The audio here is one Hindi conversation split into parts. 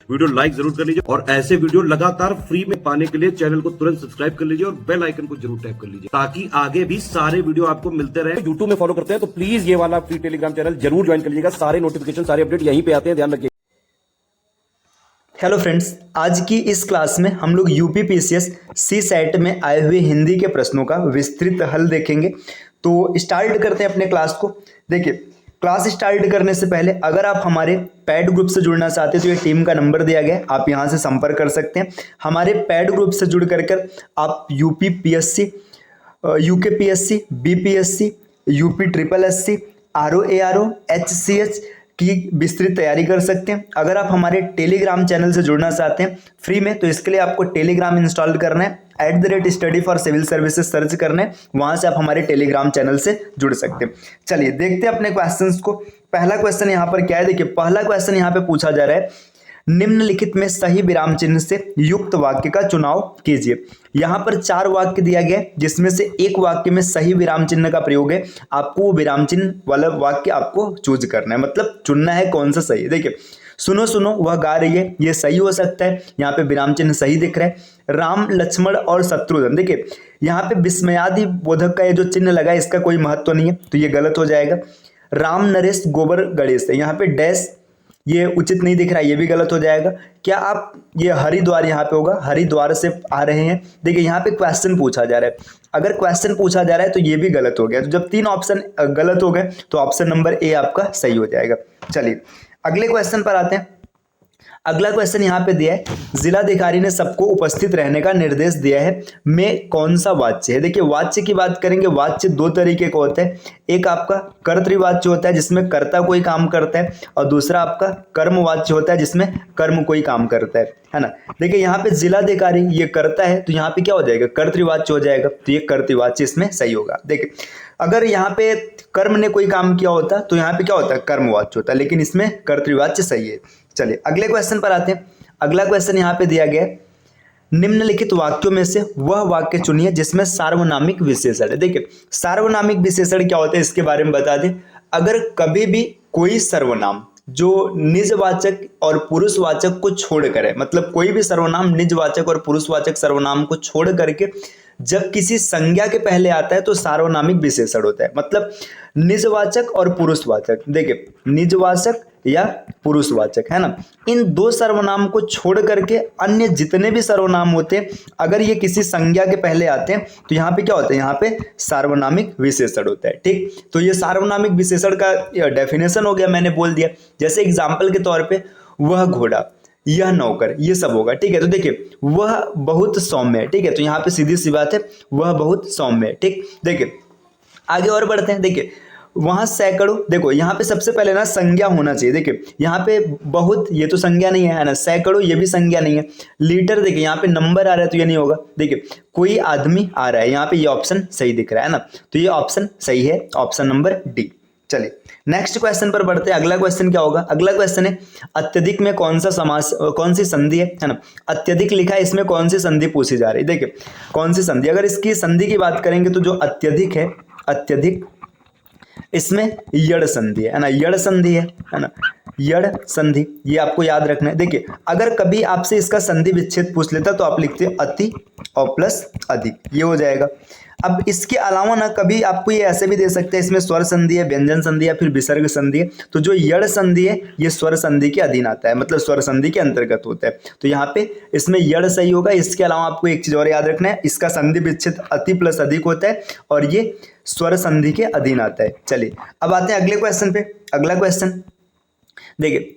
वीडियो लाइक जरूर कर लीजिए और ऐसे वीडियो लगातार फ्री में पाने के लिए चैनल को तुरंत सब्सक्राइब कर लीजिए और बेल आइकन को जरूर टैप कर लीजिए ताकि आगे भी सारे वीडियो आपको मिलते रहे। यूट्यूब में फॉलो करते हैं तो प्लीज ये वाला फ्री टेलीग्राम चैनल जरूर ज्वाइन कर लीजिएगा। सारे नोटिफिकेशन सारे अपडेट यहीं पे आते हैं, ध्यान रखिए। हेलो फ्रेंड्स, आज की इस क्लास में हम लोग यूपी पीसीएस सी सेट में आए हुए हिंदी के प्रश्नों का विस्तृत हल देखेंगे। तो स्टार्ट करते हैं अपने क्लास को। देखिए, क्लास स्टार्ट करने से पहले अगर आप हमारे पैड ग्रुप से जुड़ना चाहते हैं तो ये टीम का नंबर दिया गया है, आप यहाँ से संपर्क कर सकते हैं। हमारे पैड ग्रुप से जुड़ कर आप UP PSC, UK PSC, BPSC, UP triple SC, RO, HCH की विस्तृत तैयारी कर सकते हैं। अगर आप हमारे टेलीग्राम चैनल से जुड़ना चाहते हैं फ्री में, तो इसके लिए आपको टेलीग्राम इंस्टॉल करना है, @study for civil services search करना है, वहां से आप हमारे टेलीग्राम चैनल से जुड़ सकते हैं। चलिए देखते हैं अपने क्वेश्चंस को। पहला क्वेश्चन यहाँ पर क्या है, देखिए पहला क्वेश्चन यहाँ पे पूछा जा रहा है, निम्नलिखित में सही विराम चिन्ह से युक्त वाक्य का चुनाव कीजिए। यहाँ पर 4 वाक्य दिया गया है जिसमें से एक वाक्य में सही विराम चिन्ह का प्रयोग है। आपको वो विराम चिन्ह वाला वाक्य आपको चूज करना है, मतलब चुनना है कौन सा सही है। देखिए, सुनो सुनो वह गा रही है, ये सही हो सकता है, यहाँ पे विराम चिन्ह सही दिख रहा है। राम, लक्ष्मण और शत्रुघ्न, देखिए यहाँ पे विस्मयादि बोधक का ये जो चिन्ह लगा है इसका कोई महत्व नहीं है, तो ये गलत हो जाएगा। राम, नरेश, गोबर, गणेश, यहाँ पे डैश ये उचित नहीं दिख रहा है, ये भी गलत हो जाएगा। क्या आप ये हरिद्वार यहाँ पे होगा, हरिद्वार से आ रहे हैं। देखिए यहाँ पे क्वेश्चन पूछा जा रहा है, अगर क्वेश्चन पूछा जा रहा है तो ये भी गलत हो गया। तो जब 3 ऑप्शन गलत हो गए तो ऑप्शन नंबर ए आपका सही हो जाएगा। चलिए अगले क्वेश्चन पर आते हैं। अगला क्वेश्चन यहाँ पे दिया है, जिलाधिकारी ने सबको उपस्थित रहने का निर्देश दिया है में कौन सा वाच्य है। देखिए वाच्य की बात करेंगे, वाच्य 2 तरीके का होता है। एक आपका कर्तृवाच्य होता है जिसमें कर्ता कोई काम करता है, और दूसरा आपका कर्मवाच्य होता है जिसमें कर्म कोई काम करता है ना। देखिए यहाँ पे जिलाधिकारी ये करता है तो यहाँ पे क्या हो जाएगा, कर्तृवाच्य हो जाएगा, तो ये कर्तृवाच्य इसमें सही होगा। देखिए अगर यहाँ पे कर्म ने कोई काम किया होता तो यहाँ पे क्या होता है, कर्मवाच्य होता है, लेकिन इसमें कर्तृवाच्य सही है। चलिए अगले क्वेश्चन पर आते हैं। अगला क्वेश्चन यहाँ पे दिया गया है, निम्नलिखित वाक्यों में से वह वाक्य चुनिए जिसमें सार्वनामिक विशेषण है। देखिए सार्वनामिक विशेषण क्या होता है इसके बारे में बता दें। अगर कभी भी कोई सर्वनाम जो निजवाचक और पुरुषवाचक को छोड़कर है, मतलब कोई भी सर्वनाम निजवाचक और पुरुषवाचक सर्वनाम को छोड़ करके जब किसी संज्ञा के पहले आता है तो सार्वनामिक विशेषण होता है। मतलब निजवाचक और पुरुषवाचक, देखिए निजवाचक या पुरुषवाचक है ना, इन 2 सर्वनाम को छोड़ करके अन्य जितने भी सर्वनाम होते हैं अगर ये किसी संज्ञा के पहले आते हैं तो यहाँ पे क्या होता है, यहाँ पे सार्वनामिक विशेषण होता है। ठीक, तो ये सार्वनामिक विशेषण का डेफिनेशन हो गया, मैंने बोल दिया। जैसे एग्जाम्पल के तौर पे वह घोड़ा, यह नौकर, ये सब होगा। ठीक है, तो देखिए वह बहुत सौम्य है। ठीक है, तो यहाँ पे सीधी सी बात है, वह बहुत सौम्य है। ठीक, देखिए आगे और बढ़ते हैं। देखिए वहां सैकड़ों, देखो यहाँ पे सबसे पहले ना संज्ञा होना चाहिए। देखिए यहाँ पे बहुत, ये तो संज्ञा नहीं है ना, सैकड़ों ये भी संज्ञा नहीं है। लीटर, देखिए यहाँ पे नंबर आ रहा है तो ये नहीं होगा। देखिए कोई आदमी आ रहा है, यहाँ पे ये ऑप्शन सही दिख रहा है ना, तो ये ऑप्शन सही है, ऑप्शन नंबर डी। चलिए नेक्स्ट क्वेश्चन पर बढ़ते हैं। अगला क्वेश्चन क्या होगा, अगला क्वेश्चन है अत्यधिक में कौन सा समास, कौन सी संधि है ना। अत्यधिक लिखा है, इसमें कौन सी संधि पूछी जा रही है। देखिए कौन सी संधि, अगर इसकी संधि की बात करेंगे तो जो अत्यधिक है, अत्यधिक इसमें यड़ संधि है ना, यड़ संधि है ना, यड़ संधि, ये आपको याद रखना है। देखिए अगर कभी आपसे इसका संधि विच्छेद पूछ लेता तो आप लिखते अति और प्लस अधिक, ये हो जाएगा। अब इसके अलावा ना कभी आपको ये ऐसे भी दे सकते हैं, इसमें स्वर संधि है, व्यंजन संधि है, फिर विसर्ग संधि है। तो जो यड़ संधि है ये स्वर संधि के अधीन आता है, मतलब स्वर संधि के अंतर्गत होता है। तो यहाँ पे इसमें यड़ सही होगा। इसके अलावा आपको एक चीज और याद रखना है, इसका संधि विच्छेद अति प्लस अधिक होता है और ये स्वर संधि के अधीन आता है। चलिए अब आते हैं अगले क्वेश्चन पे। अगला क्वेश्चन देखिए,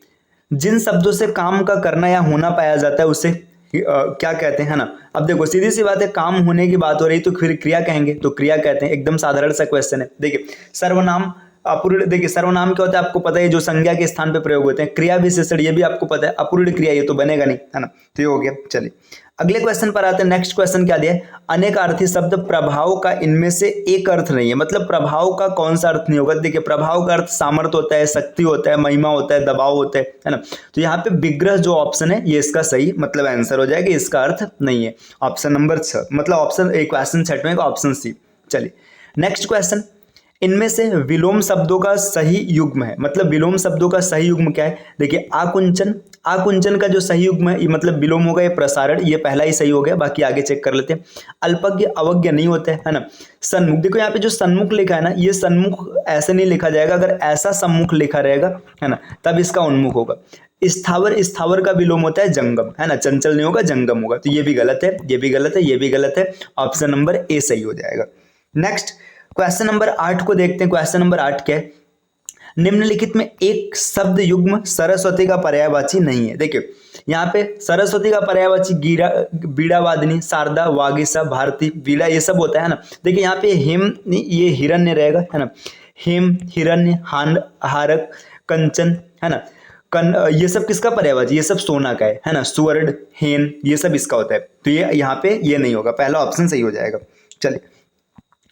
जिन शब्दों से काम का करना या होना पाया जाता है उसे क्या कहते हैं ना। अब देखो सीधी सी बात है, काम होने की बात हो रही तो फिर क्रिया कहेंगे, तो क्रिया कहते हैं। एकदम साधारण सा क्वेश्चन है। देखिए सर्वनाम अपूर्ण, देखिए सर्वनाम क्या होता है आपको पता है, जो संज्ञा के स्थान पे प्रयोग होते हैं। क्रिया विशेषण ये भी आपको पता है, अपूर्ण क्रिया ये तो बनेगा नहीं है ना, तो ये हो गया। चलिए अगले क्वेश्चन पर आते हैं। नेक्स्ट क्वेश्चन क्या दिया है, अनेकार्थी शब्द प्रभाव का इनमें से एक अर्थ नहीं है। मतलब प्रभाव का कौन सा अर्थ नहीं होगा। देखिए प्रभाव का अर्थ सामर्थ्य होता है, शक्ति होता है, महिमा होता है, दबाव होता है ना। तो यहाँ पे विग्रह जो ऑप्शन है ये इसका सही मतलब आंसर हो जाएगा, इसका अर्थ नहीं है। ऑप्शन नंबर 6 मतलब ऑप्शन एक क्वेश्चन सेट में ऑप्शन सी। चलिए नेक्स्ट क्वेश्चन, इनमें से विलोम शब्दों का सही युग्म है, मतलब विलोम शब्दों का सही युग्म क्या है? देखिए आकुंचन, आकुंचन का जो सही युग्म है ये मतलब विलोम होगा, ये प्रसारण, ये पहला ही सही हो गया, बाकी आगे चेक कर लेते हैं। अल्पज्ञ अवज्ञ नहीं होता है ना। सन्मुख, देखो यहाँ पे जो सन्मुख लिखा है ना, ये सन्मुख ऐसे नहीं लिखा जाएगा, अगर ऐसा सम्मुख लिखा रहेगा है ना तब इसका उन्मुख होगा। स्थावर, स्थावर का विलोम होता है जंगम, है ना, चंचल नहीं होगा, जंगम होगा, तो ये भी गलत है, ये भी गलत है, ये भी गलत है। ऑप्शन नंबर ए सही हो जाएगा। नेक्स्ट क्वेश्चन नंबर 8 को देखते हैं। क्वेश्चन नंबर 8 क्या है? निम्नलिखित में एक शब्द युग्म सरस्वती का पर्यायवाची नहीं है। देखिए यहाँ पे सरस्वती का पर्यायवाची गिरा, बीड़ावादिनी, शारदा, वागीसा, भारती, वीणा, ये सब होता है ना। देखिए यहाँ पे हेम, ये हिरण्य रहेगा, है ना, हेम, हिरण्य, हारक, कंचन, है ना, ये सब किसका पर्यायवाची? ये सब सोना का है ना, स्वर्ण, हेन, ये सब इसका होता है, तो ये यहाँ पे ये नहीं होगा, पहला ऑप्शन सही हो जाएगा। चलिए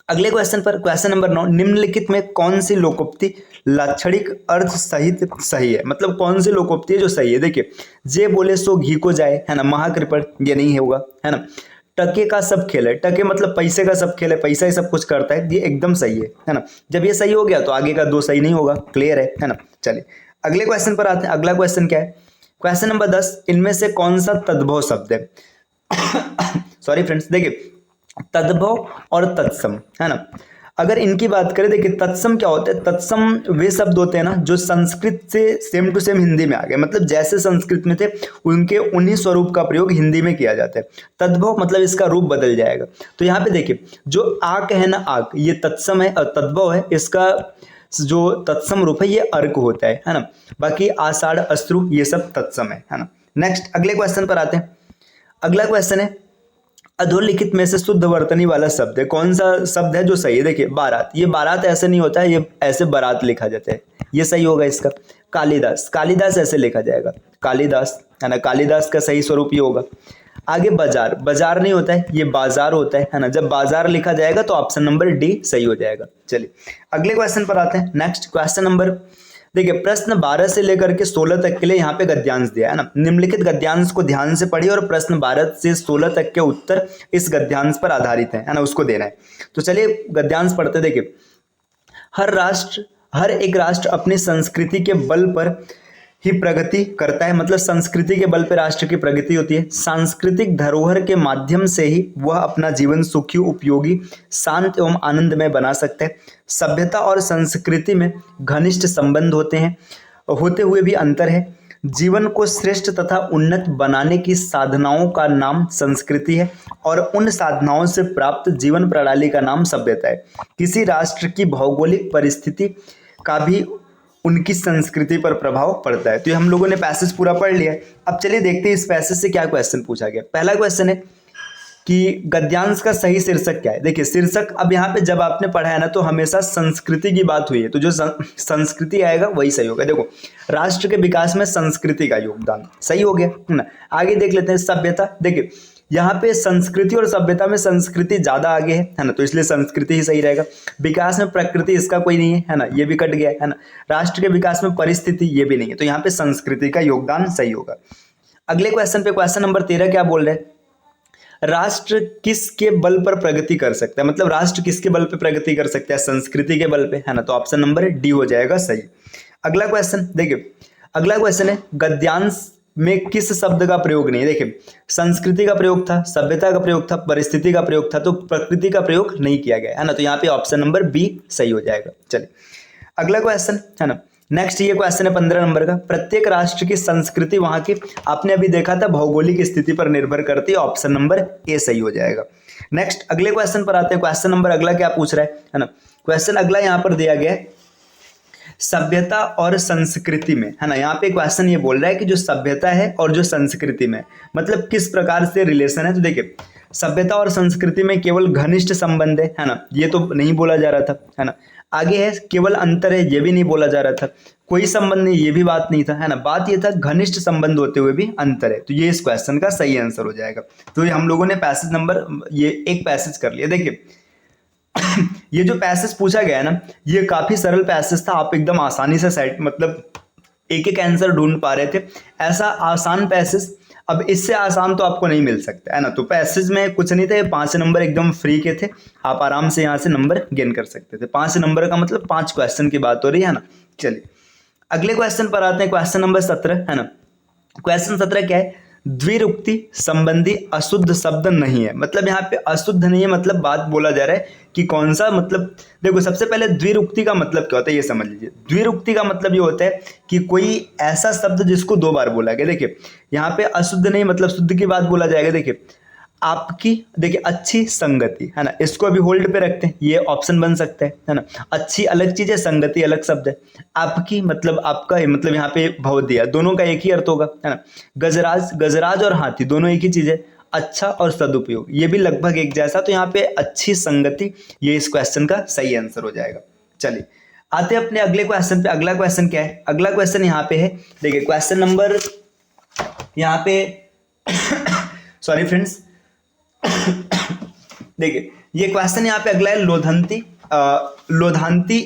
अगले क्वेश्चन पर, क्वेश्चन नंबर 9, निम्नलिखित में कौन सी लोकोक्ति लाक्षणिक अर्थ सहित सही है? मतलब कौन सी लोकोक्ति है जो सही है? देखिए जे बोले सो घी को जाए, है ना, महाकृपण, ये नहीं होगा, है ना। टके का सब खेल है, टके मतलब पैसे का सब खेल है, पैसा ही सब कुछ करता है, ये एकदम सही है ना। जब ये सही हो गया तो आगे का 2 सही नहीं होगा, क्लियर है ना। चलिए अगले क्वेश्चन पर आते हैं। अगला क्वेश्चन क्या है? क्वेश्चन नंबर 10, इनमें से कौन सा तद्भव शब्द है? सॉरी फ्रेंड्स, देखिए तद्भव और तत्सम, है ना, अगर इनकी बात करें, देखिए तत्सम क्या होता है? तत्सम वे शब्द होते हैं ना जो संस्कृत से सेम टू सेम हिंदी में आ गए, मतलब जैसे संस्कृत में थे उनके उन्हीं स्वरूप का प्रयोग हिंदी में किया जाता है। तद्भव मतलब इसका रूप बदल जाएगा। तो यहाँ पे देखिए जो आक है ना, आक, ये तत्सम है और तद्भव है, इसका जो तत्सम रूप है ये अर्क होता है ना। बाकी आषाढ़, अश्रु, ये सब तत्सम है ना। नेक्स्ट अगले क्वेश्चन पर आते हैं। अगला क्वेश्चन है अधोलिखित में से शुद्ध वर्तनी वाला शब्द है, कौन सा शब्द है जो सही है? देखिए बारात, ये बारात ऐसे नहीं होता है, ये ऐसे बारात लिखा जाता है, ये सही होगा इसका। कालिदास, कालिदास ऐसे लिखा जाएगा, कालिदास, है ना, कालिदास का सही स्वरूप ये होगा। आगे बाजार, बाजार नहीं होता है, ये बाजार होता है ना, जब बाजार लिखा जाएगा तो ऑप्शन नंबर डी सही हो जाएगा। चलिए अगले क्वेश्चन पर आते हैं। नेक्स्ट क्वेश्चन नंबर, देखिए प्रश्न 12 से लेकर के 16 तक के लिए यहाँ पे गद्यांश दिया है ना। निम्नलिखित गद्यांश को ध्यान से पढ़िए और प्रश्न 12 से 16 तक के उत्तर इस गद्यांश पर आधारित है ना, उसको देना है। तो चलिए गद्यांश पढ़ते। देखिए हर एक राष्ट्र अपनी संस्कृति के बल पर ही प्रगति करता है, मतलब संस्कृति के बल पर राष्ट्र की प्रगति होती है। सांस्कृतिक धरोहर के माध्यम से ही वह अपना जीवन सुखी, उपयोगी, शांत एवं आनंदमय बना सकता है। सभ्यता और संस्कृति में घनिष्ठ संबंध होते हुए भी अंतर है। जीवन को श्रेष्ठ तथा उन्नत बनाने की साधनाओं का नाम संस्कृति है और उन साधनाओं से प्राप्त जीवन प्रणाली का नाम सभ्यता है। किसी राष्ट्र की भौगोलिक परिस्थिति का भी उनकी संस्कृति पर प्रभाव पड़ता है। तो ये हम लोगों ने पैसेज पूरा पढ़ लिया है। अब चलिए देखते हैं इस पैसेज से क्या क्वेश्चन पूछा गया। पहला क्वेश्चन है कि गद्यांश का सही शीर्षक क्या है? देखिए शीर्षक, अब यहाँ पे जब आपने पढ़ा है ना तो हमेशा संस्कृति की बात हुई है, तो जो संस्कृति आएगा वही सही होगा। देखो राष्ट्र के विकास में संस्कृति का योगदान, सही हो गया ना। आगे देख लेते हैं सभ्यता। देखिए यहाँ पे संस्कृति और सभ्यता में संस्कृति ज्यादा आगे है ना, तो इसलिए संस्कृति ही सही रहेगा। विकास में प्रकृति, इसका कोई नहीं है ना, ये भी कट गया है ना। राष्ट्र के विकास में परिस्थिति, ये भी नहीं है, तो यहाँ पे संस्कृति का योगदान सही होगा। अगले क्वेश्चन पे, क्वेश्चन नंबर 13 क्या बोल रहे हैं? राष्ट्र किसके बल पर प्रगति कर सकता है? मतलब राष्ट्र किसके बल पे प्रगति कर सकता है? संस्कृति के बल पे, है ना, तो ऑप्शन नंबर डी हो जाएगा सही। अगला क्वेश्चन देखिए, अगला क्वेश्चन है गद्यांश में किस शब्द का प्रयोग नहीं है? देखिए संस्कृति का प्रयोग था, सभ्यता का प्रयोग था, परिस्थिति का प्रयोग था, तो प्रकृति का प्रयोग नहीं किया गया है ना, तो यहाँ पे ऑप्शन नंबर बी सही हो जाएगा। चलिए अगला क्वेश्चन है ना। नेक्स्ट ये क्वेश्चन है 15 नंबर का। प्रत्येक राष्ट्र की संस्कृति वहां की, आपने अभी देखा था, भौगोलिक स्थिति पर निर्भर करती है, ऑप्शन नंबर ए सही हो जाएगा। नेक्स्ट अगले क्वेश्चन पर आते हैं। क्वेश्चन नंबर अगला क्या पूछ रहा है ना, क्वेश्चन अगला यहाँ पर दिया गया है सभ्यता और संस्कृति में, है ना। यहाँ पे क्वेश्चन ये बोल रहा है कि जो सभ्यता है और जो संस्कृति में, मतलब किस प्रकार से रिलेशन है। तो देखिए सभ्यता और संस्कृति में केवल घनिष्ठ संबंध है ना, ये तो नहीं बोला जा रहा था, है ना। आगे है केवल अंतर है, ये भी नहीं बोला जा रहा था। कोई संबंध नहीं, ये भी बात नहीं था, है ना। बात ये था घनिष्ठ संबंध होते हुए भी अंतर है, तो ये इस क्वेश्चन का सही आंसर हो जाएगा। तो ये हम लोगों ने पैसेज नंबर, ये एक पैसेज कर लिया। देखिए ये जो पैसेज पूछा गया है ना, ये काफी सरल पैसेज था, आप एकदम आसानी से सेट, मतलब एक एक आंसर ढूंढ पा रहे थे। ऐसा आसान पैसेज अब इससे आसान तो आपको नहीं मिल सकता है ना। तो पैसेज में कुछ नहीं था, ये 5 नंबर एकदम फ्री के थे, आप आराम से यहाँ से नंबर गेन कर सकते थे। 5 नंबर का मतलब 5 क्वेश्चन की बात हो रही है ना। चलिए अगले क्वेश्चन पर आते हैं, क्वेश्चन नंबर 17 है ना। क्वेश्चन 17 क्या है, द्विरुक्ति संबंधी अशुद्ध शब्द नहीं है। मतलब यहाँ पे अशुद्ध नहीं है, मतलब बात बोला जा रहा है कि कौन सा, मतलब देखो सबसे पहले द्विरुक्ति का मतलब क्या होता है ये समझ लीजिए। द्विरुक्ति का मतलब ये होता है कि कोई ऐसा शब्द जिसको 2 बार बोला गया। देखिए यहाँ पे अशुद्ध नहीं मतलब शुद्ध की बात बोला जाएगा। देखिए आपकी, देखिए अच्छी संगति है ना, इसको अभी होल्ड पे रखते हैं, ये ऑप्शन बन सकता है ना। अच्छी अलग चीज है, संगति अलग शब्द है। आपकी मतलब आपका, मतलब यहाँ पे भव दिया, दोनों का एक ही अर्थ होगा है ना। गजराज, गजराज और हाथी दोनों एक ही चीज है। अच्छा और सदुपयोग ये भी लगभग एक जैसा, तो यहाँ पे अच्छी संगति ये इस क्वेश्चन का सही आंसर हो जाएगा। चलिए आते हैं अपने अगले क्वेश्चन पे। अगला क्वेश्चन क्या है, अगला क्वेश्चन यहाँ पे है, देखिए क्वेश्चन नंबर यहाँ पे सॉरी फ्रेंड्स देखिए ये क्वेश्चन यहाँ पे अगला है, लोधंती। लोधांती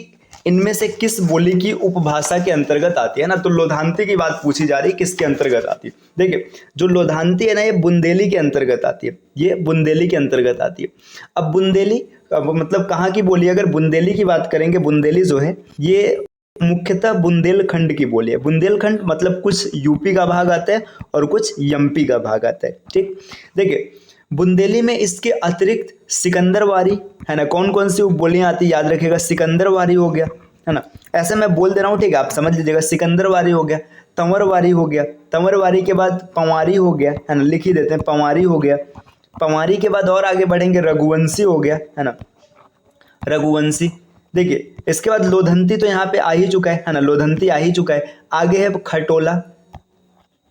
इनमें से किस बोली की उपभाषा के अंतर्गत आती है ना। तो लोधांती की बात पूछी जा रही है, किसके अंतर्गत आती है। देखिए जो लोधांती है ना, ये बुंदेली के अंतर्गत आती है, ये बुंदेली के अंतर्गत आती है। अब बुंदेली मतलब कहाँ की बोली है, अगर बुंदेली की बात करेंगे, बुंदेली जो है ये मुख्यतः बुंदेलखंड की बोली है। बुंदेलखंड मतलब कुछ यूपी का भाग आता है और कुछ एमपी का भाग आता है, ठीक। देखिए बुंदेली में इसके अतिरिक्त सिकंदरवारी है ना, कौन कौन सी उपबोलियां आती है याद रखिएगा। सिकंदरवारी हो गया है ना, ऐसे मैं बोल दे रहा हूँ, ठीक है, आप समझ लीजिएगा। सिकंदरवारी हो गया, तंवरवारी हो गया, तंवरवारी के बाद पंवारी हो गया है ना, लिख ही देते हैं, पंवारी हो गया। पंवारी के बाद और आगे बढ़ेंगे, रघुवंशी हो गया है ना, रघुवंशी। देखिए इसके बाद लोधंती तो यहाँ पे आ ही चुका है ना, लोधंती आ ही चुका है। आगे है खटोला,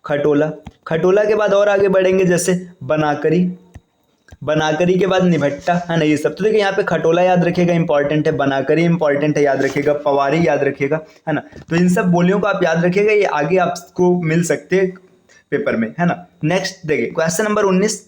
खटोला। खटोला के बाद और आगे बढ़ेंगे, जैसे बनाकरी, बनाकरी के बाद निभट्टा है ना, ये सब। तो देखिए यहाँ पे खटोला याद रखिएगा इंपॉर्टेंट है, बनाकरी इंपॉर्टेंट है याद रखिएगा, पवारी याद रखिएगा है ना। तो इन सब बोलियों को आप याद रखिएगा, ये आगे आपको मिल सकते हैं पेपर में है ना। नेक्स्ट देखिए क्वेश्चन नंबर 19।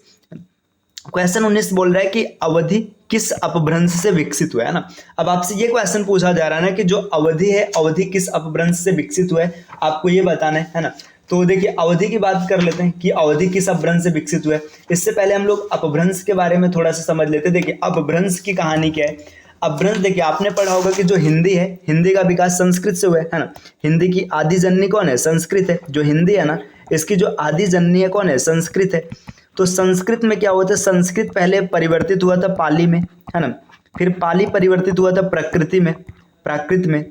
क्वेश्चन 19 बोल रहा है कि अवधि किस अपभ्रंश से विकसित हुआ है ना। अब आपसे ये क्वेश्चन पूछा जा रहा है ना कि जो अवधि है, अवधि किस अपभ्रंश से विकसित हुआ है, आपको ये बताना है ना। तो देखिए अवधि की बात कर लेते हैं कि अवधि किस अपभ्रंश से विकसित हुआ है। इससे पहले हम लोग अपभ्रंश के बारे में थोड़ा सा समझ लेते हैं। देखिए अपभ्रंश की कहानी क्या है। अपभ्रंश देखिए आपने पढ़ा होगा कि जो हिंदी है, हिंदी का विकास संस्कृत से हुआ है ना। हिंदी की आदि जननी कौन है, संस्कृत है। जो हिंदी है ना, इसकी जो आदि जननी है कौन है, संस्कृत है। तो संस्कृत में क्या होता है, संस्कृत पहले परिवर्तित हुआ था पाली में है ना, फिर पाली परिवर्तित हुआ था प्रकृति में, प्राकृत में,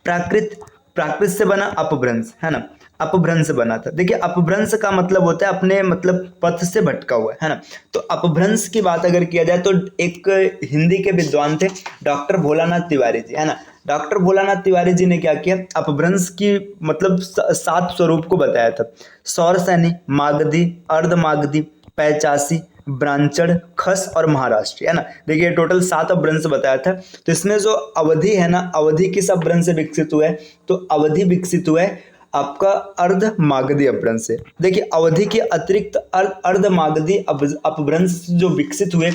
प्राकृत से बना अपभ्रंश है ना, अपभ्रंश बना था। देखिए अपभ्रंश का मतलब होता है अपने मतलब पथ से भटका हुआ है ना। तो अपभ्रंश की बात अगर किया जाए तो एक हिंदी के विद्वान थे डॉक्टर भोलानाथ तिवारी जी है ना। डॉक्टर भोलानाथ तिवारी जी ने क्या किया, अपभ्रंश की मतलब 7 स्वरूप को बताया था। सौरसैनी, मागधी, अर्धमागधी, पैचासी, ब्रांचड़, खस और महाराष्ट्र है ना। देखिए टोटल 7 अपभ्रंश बताया था। तो इसमें जो अवधि है ना, अवधि किस अपभ्रंश से विकसित हुआ है, तो अवधि विकसित हुआ है आपका अर्धमागधी अपभ्रंश से। देखिए अवधि के अतिरिक्त अर्धमागधी अपभ्रंश जो विकसित हुए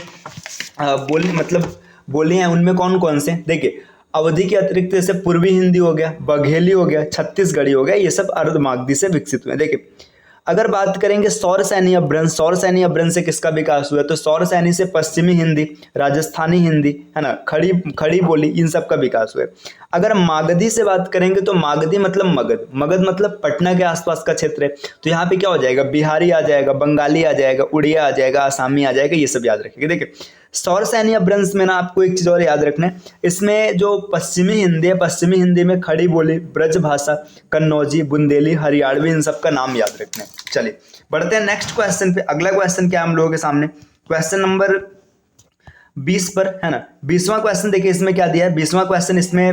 बोली मतलब बोली हैं, उनमें कौन कौन से, देखिए अवधि के अतिरिक्त जैसे पूर्वी हिंदी हो गया, बघेली हो गया, छत्तीसगढ़ी हो गया, ये सब अर्धमागधी से विकसित हुए। देखिए अगर बात करेंगे सौरसैनी अपभ्रंश, सौरसैनी अपभ्रंश से किसका विकास हुआ, तो सौरसैनी से पश्चिमी हिंदी, राजस्थानी हिंदी है ना, खड़ी बोली, इन सब का विकास हुआ। अगर मागधी से बात करेंगे तो मागधी मतलब मगध, मगध मतलब पटना के आसपास का क्षेत्र है। तो यहाँ पे क्या हो जाएगा, बिहारी आ जाएगा, बंगाली आ जाएगा, उड़िया आ जाएगा, आसामी आ जाएगा, ये सब याद रखिएगा। देखिए सौरसैनी अपभ्रंश में ना आपको एक चीज और याद रखना है, इसमें जो पश्चिमी हिंदी है, पश्चिमी हिंदी में खड़ी बोली, ब्रज भाषा, कन्नौजी, बुंदेली, हरियाणवी, इन सब का नाम याद रखना है। चलिए बढ़ते हैं नेक्स्ट क्वेश्चन पे। अगला क्वेश्चन क्या है हम लोगों के सामने, क्वेश्चन नंबर 20 पर है ना। 20वां क्वेश्चन देखिए इसमें क्या दिया है। 20वां क्वेश्चन इसमें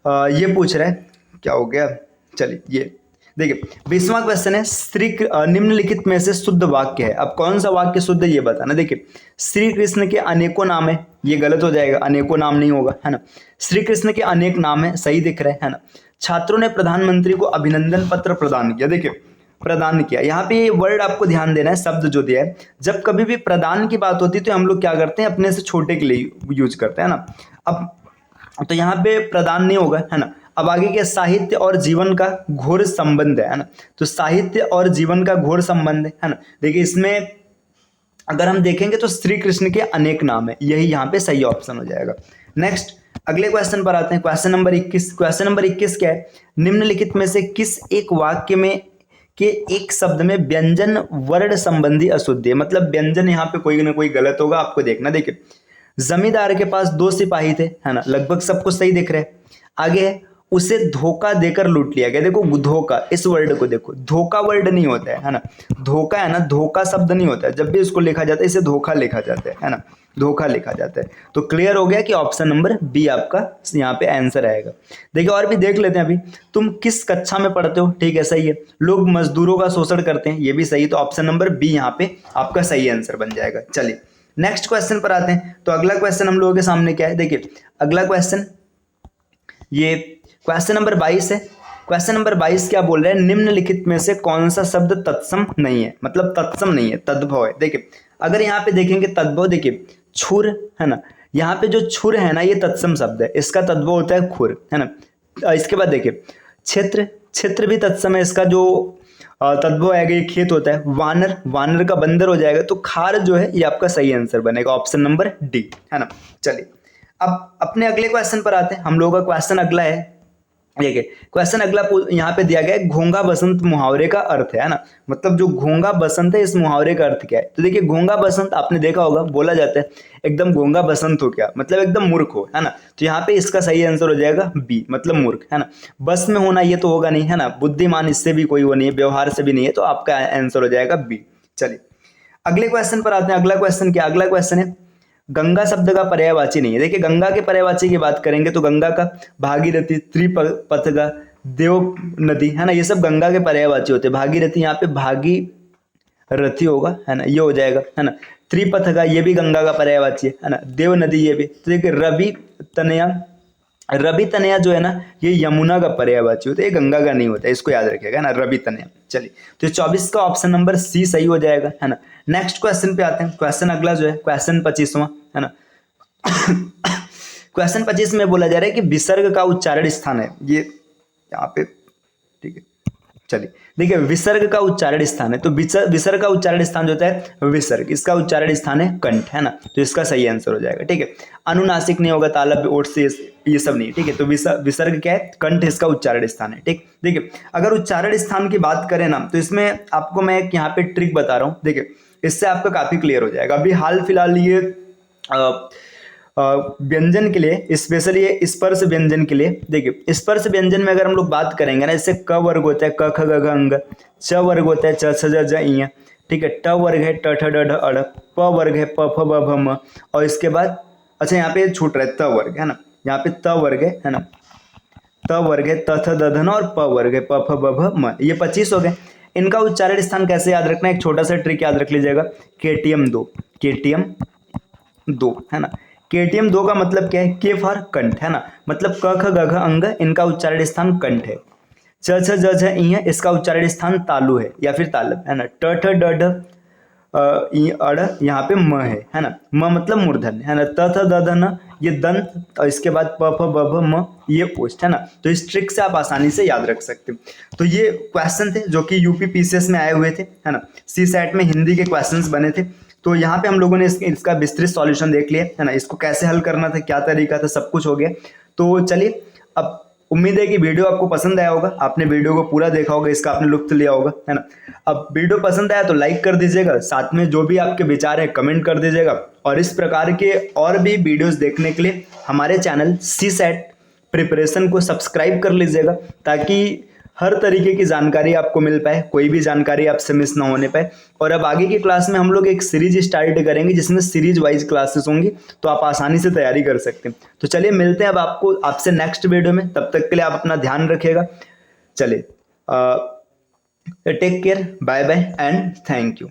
ये पूछ रहा है, क्या हो गया, चलिए ये देखिए 20वां क्वेश्चन है, श्री निम्नलिखित में से शुद्ध वाक्य है। अब कौन सा वाक्य शुद्ध है ये बताना। देखिए श्री कृष्ण के अनेकों नाम है, ये गलत हो जाएगा, अनेकों नाम नहीं होगा है ना। श्री कृष्ण के अनेक नाम है, सही दिख रहा है ना। छात्रों ने प्रधानमंत्री को अभिनंदन पत्र प्रदान किया, देखिए प्रदान किया, यहाँ पे ये वर्ड आपको ध्यान देना है, शब्द जो दिया है। जब कभी भी प्रदान की बात होती है तो हम लोग क्या करते हैं, अपने से छोटे के लिए यूज करते हैं ना। अब तो यहाँ पे प्रदान नहीं होगा है ना। अब आगे क्या, साहित्य और जीवन का घोर संबंध है ना। तो साहित्य और जीवन का घोर संबंध है ना। देखिए इसमें अगर हम देखेंगे तो श्री कृष्ण के अनेक नाम है, यही यहाँ पे सही ऑप्शन हो जाएगा। नेक्स्ट अगले क्वेश्चन पर आते हैं, क्वेश्चन नंबर 21। क्वेश्चन नंबर 21 क्या है, निम्नलिखित में से किस एक वाक्य में के एक शब्द में व्यंजन वर्ण संबंधी अशुद्धि है, मतलब व्यंजन यहाँ पे कोई ना कोई गलत होगा, आपको देखना। देखिए जमींदार के पास 2 सिपाही थे, है ना, लगभग सब कुछ सही दिख रहा है। आगे है, उसे धोखा देकर लूट लिया गया। देखो धोखा, इस वर्ड को देखो, धोखा वर्ड नहीं होता है ना, धोखा है ना, धोखा शब्द नहीं होता है, जब भी इसको लिखा जाता है इसे धोखा लिखा जाता है ना, धोखा लिखा जाता है। तो क्लियर हो गया कि ऑप्शन नंबर बी आपका यहाँ पे आंसर आएगा। देखिए और भी देख लेते हैं, अभी तुम किस कक्षा में पढ़ते हो, ठीक है सही है। लोग मजदूरों का शोषण करते हैं, ये भी सही, तो ऑप्शन नंबर बी यहाँ पे आपका सही आंसर बन जाएगा। चलिए नेक्स्ट क्वेश्चन पर आते हैं। तो अगला क्वेश्चन हम लोगों के सामने क्या है, देखिए अगला क्वेश्चन ये क्वेश्चन नंबर 22 है। क्वेश्चन नंबर 22 क्या बोल रहे हैं, निम्नलिखित में से कौन सा शब्द तत्सम नहीं है, मतलब तत्सम नहीं है, तद्भव है। देखिए अगर यहाँ पे देखेंगे तद्भव, देखिए छुर है ना, यहाँ पे जो छुर है ना ये तत्सम शब्द है, इसका तद्भव होता है खुर, है ना। इसके बाद देखिए क्षेत्र, क्षेत्र भी तत्सम है, इसका जो तद्भव आएगा ये खेत होता है। वानर, वानर का बंदर हो जाएगा, तो खार जो है ये आपका सही आंसर बनेगा, ऑप्शन नंबर डी, है ना। चलिए अब अपने अगले क्वेश्चन पर आते हैं। हम लोगों का क्वेश्चन अगला है, देखिए क्वेश्चन अगला यहाँ पे दिया गया है, घोंघा बसंत मुहावरे का अर्थ है ना, मतलब जो घोंघा बसंत है इस मुहावरे का अर्थ क्या है। तो देखिए घोंघा बसंत आपने देखा होगा, बोला जाता है एकदम घोंघा बसंत हो गया, मतलब एकदम मूर्ख हो, है ना। तो यहाँ पे इसका सही आंसर हो जाएगा बी, मतलब मूर्ख, है ना। बस में होना ये तो होगा नहीं, है ना, बुद्धिमान इससे भी कोई वो नहीं है, व्यवहार से भी नहीं है, तो आपका आंसर हो जाएगा बी। चलिए अगले क्वेश्चन पर आते हैं। अगला क्वेश्चन क्या, अगला क्वेश्चन है गंगा शब्द का पर्यायवाची नहीं है। देखिए गंगा के पर्यायवाची की बात करेंगे तो गंगा का भागीरथी, त्रिपथगा, देव नदी, है ना, ये सब गंगा के पर्यायवाची होते हैं। भागीरथी यहाँ पे भागीरथी होगा, है ना, ये हो जाएगा, है ना। त्रिपथगा ये भी गंगा का पर्यायवाची है ना। देव नदी ये भी। तो देखिए रवि तनया, रवि तनया जो है ना ये यमुना का पर्यायवाची होता है, ये गंगा का नहीं होता है, इसको याद रखिएगा ना, रवि तनया। चलिए तो 24 का ऑप्शन नंबर सी सही हो जाएगा, है ना। नेक्स्ट क्वेश्चन पे आते हैं। क्वेश्चन अगला जो है क्वेश्चन 25वां, है ना। क्वेश्चन 25 में बोला जा रहा है कि विसर्ग का उच्चारण स्थान है, ये यहाँ पे, ठीक है। चलिए देखिए विसर्ग का उच्चारण स्थान है, तो विसर्ग का उच्चारण स्थान जो होता है विसर्ग, इसका उच्चारण स्थान है कंठ, है ना, तो इसका सही आंसर हो जाएगा, ठीक है। अनुनासिक नहीं होगा, तालब, ओठ से ये सब नहीं, ठीक है। तो विसर्ग क्या है, कंठ इसका उच्चारण स्थान है, ठीक। देखिए अगर उच्चारण स्थान की बात करें ना तो इसमें आपको मैं एक यहाँ पे ट्रिक बता रहा हूँ, देखिए इससे आपका काफी क्लियर हो जाएगा। अभी हाल फिलहाल ये व्यंजन के लिए, स्पेशली ये स्पर्श व्यंजन के लिए, देखिए स्पर्श व्यंजन में अगर हम लोग बात करेंगे ना, इससे क वर्ग होता है क ख ग घ अंग, च वर्ग होता है च छ ज झ ञ, ठीक है। ट वर्ग है ट ठ ड ढ अड़, प वर्ग है प फ ब भ म, और इसके बाद अच्छा यहाँ पे छूट रहा है त वर्ग, है ना, यहाँ पे त वर्ग है ना, त वर्ग है त थ द ध न, और प वर्ग है प फ ब भ म, ये 25 हो गए। इनका उच्चारण स्थान कैसे याद रखना है, एक छोटा सा ट्रिक याद रख लीजिएगा, KTM 2, KTM 2, है ना। KTM 2 का मतलब क्या है, के फॉर कंठ, है ना, मतलब क ख ग घ अंग इनका उच्चारण स्थान कंठ है। च छ ज झ इ इसका उच्चारण स्थान तालु है या फिर तालब, है ना। ट ठ ड ढ अड़ यहाँ पे म है ना, म मतलब मूर्धन, है ना। त थ द ध न ये दंत, और इसके बाद प फ ब भ म ये ओष्ठ, है ना। तो इस ट्रिक से आप आसानी से याद रख सकते हैं। तो ये क्वेश्चन थे जो कि यूपी PCS में आए हुए थे, है ना, CSAT में हिंदी के क्वेश्चंस बने थे। तो यहाँ पे हम लोगों ने इसका विस्तृत सॉल्यूशन देख लिया, है ना, इसको कैसे हल करना था, क्या तरीका था, सब कुछ हो गया। तो चलिए अब उम्मीद है कि वीडियो आपको पसंद आया होगा, आपने वीडियो को पूरा देखा होगा, इसका आपने लुत्फ लिया होगा, है ना। अब वीडियो पसंद आया तो लाइक कर दीजिएगा, साथ में जो भी आपके विचार है कमेंट कर दीजिएगा, और इस प्रकार के और भी वीडियोस देखने के लिए हमारे चैनल CSAT प्रिपरेशन को सब्सक्राइब कर लीजिएगा, ताकि हर तरीके की जानकारी आपको मिल पाए, कोई भी जानकारी आपसे मिस ना होने पाए। और अब आगे की क्लास में हम लोग एक सीरीज स्टार्ट करेंगे जिसमें सीरीज वाइज क्लासेस होंगी, तो आप आसानी से तैयारी कर सकते हैं। तो चलिए मिलते हैं अब आपसे नेक्स्ट वीडियो में, तब तक के लिए आप अपना ध्यान रखिएगा। चलिए take care, bye bye and thank you.